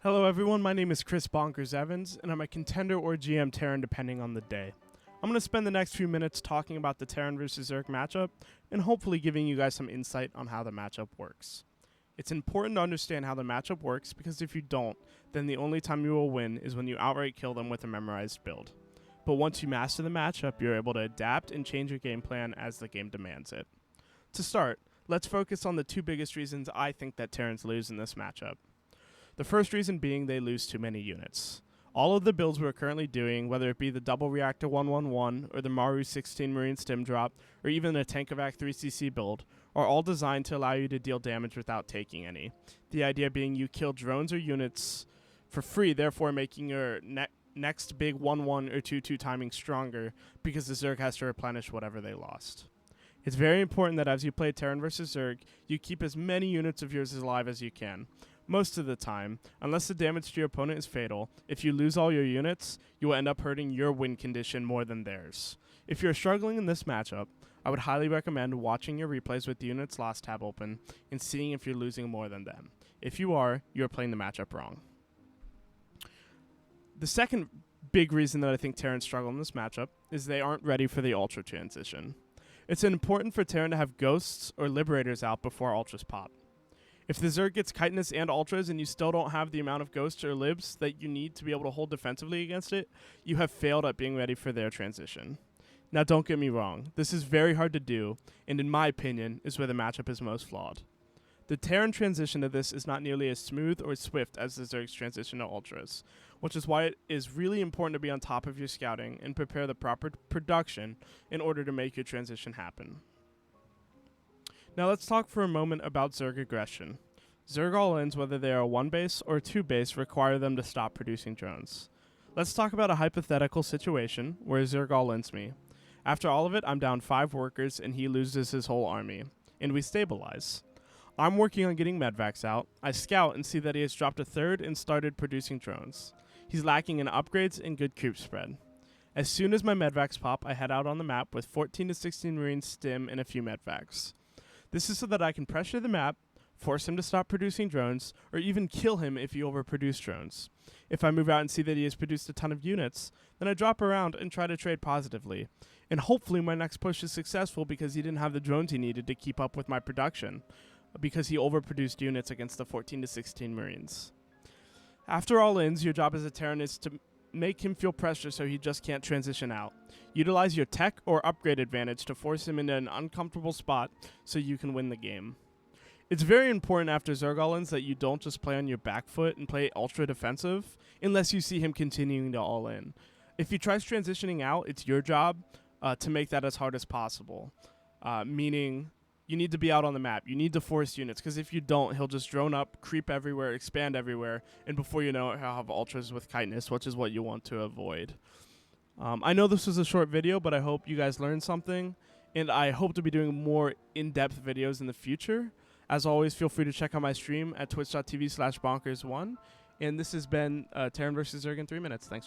Hello everyone, my name is Chris Bonkers Evans, and I'm a contender or GM Terran depending on the day. I'm going to spend the next few minutes talking about the Terran vs. Zerg matchup, and hopefully giving you guys some insight on how the matchup works. It's important to understand how the matchup works, because if you don't, then the only time you will win is when you outright kill them with a memorized build. But once you master the matchup, you're able to adapt and change your game plan as the game demands it. To start, let's focus on the two biggest reasons I think that Terrans lose in this matchup. The first reason being they lose too many units. All of the builds we're currently doing, whether it be the double reactor 111 or the Maru 16 Marine stim drop, or even a Tankovac 3cc build, are all designed to allow you to deal damage without taking any. The idea being you kill drones or units for free, therefore making your next big 1-1 or 2-2 timing stronger, because the Zerg has to replenish whatever they lost. It's very important that as you play Terran vs. Zerg, you keep as many units of yours alive as you can. Most of the time, unless the damage to your opponent is fatal, if you lose all your units, you will end up hurting your win condition more than theirs. If you're struggling in this matchup, I would highly recommend watching your replays with the units lost tab open and seeing if you're losing more than them. If you are, you're playing the matchup wrong. The second big reason that I think Terrans struggle in this matchup is they aren't ready for the Ultra transition. It's important for Terran to have Ghosts or Liberators out before Ultras pop. If the Zerg gets Chitinous and Ultras and you still don't have the amount of Ghosts or Libs that you need to be able to hold defensively against it, you have failed at being ready for their transition. Now don't get me wrong, this is very hard to do, and in my opinion, is where the matchup is most flawed. The Terran transition to this is not nearly as smooth or swift as the Zerg's transition to Ultras, which is why it is really important to be on top of your scouting and prepare the proper production in order to make your transition happen. Now let's talk for a moment about Zerg aggression. Zerg all-ins, whether they are 1 base or 2 base, require them to stop producing drones. Let's talk about a hypothetical situation where Zerg all-ins me. After all of it, I'm down 5 workers and he loses his whole army, and we stabilize. I'm working on getting medvacs out. I scout and see that he has dropped a third and started producing drones. He's lacking in upgrades and good creep spread. As soon as my medvacs pop, I head out on the map with 14 to 16 Marine stim and a few medvacs. This is so that I can pressure the map, force him to stop producing drones, or even kill him if he overproduces drones. If I move out and see that he has produced a ton of units, then I drop around and try to trade positively. And hopefully my next push is successful because he didn't have the drones he needed to keep up with my production, because he overproduced units against the 14 to 16 Marines. After all ends, your job as a Terran is to make him feel pressure so he just can't transition out. Utilize your tech or upgrade advantage to force him into an uncomfortable spot so you can win the game. It's very important after Zerg all-ins that you don't just play on your back foot and play ultra defensive unless you see him continuing to all-in. If he tries transitioning out, it's your job to make that as hard as possible, meaning you need to be out on the map. You need to force units, because if you don't, he'll just drone up, creep everywhere, expand everywhere, and before you know it, he'll have ultras with chitinous, which is what you want to avoid. I know this was a short video, but I hope you guys learned something, and I hope to be doing more in-depth videos in the future. As always, feel free to check out my stream at twitch.tv/bonkers1, and this has been Terran vs. Zerg in 3 minutes. Thanks.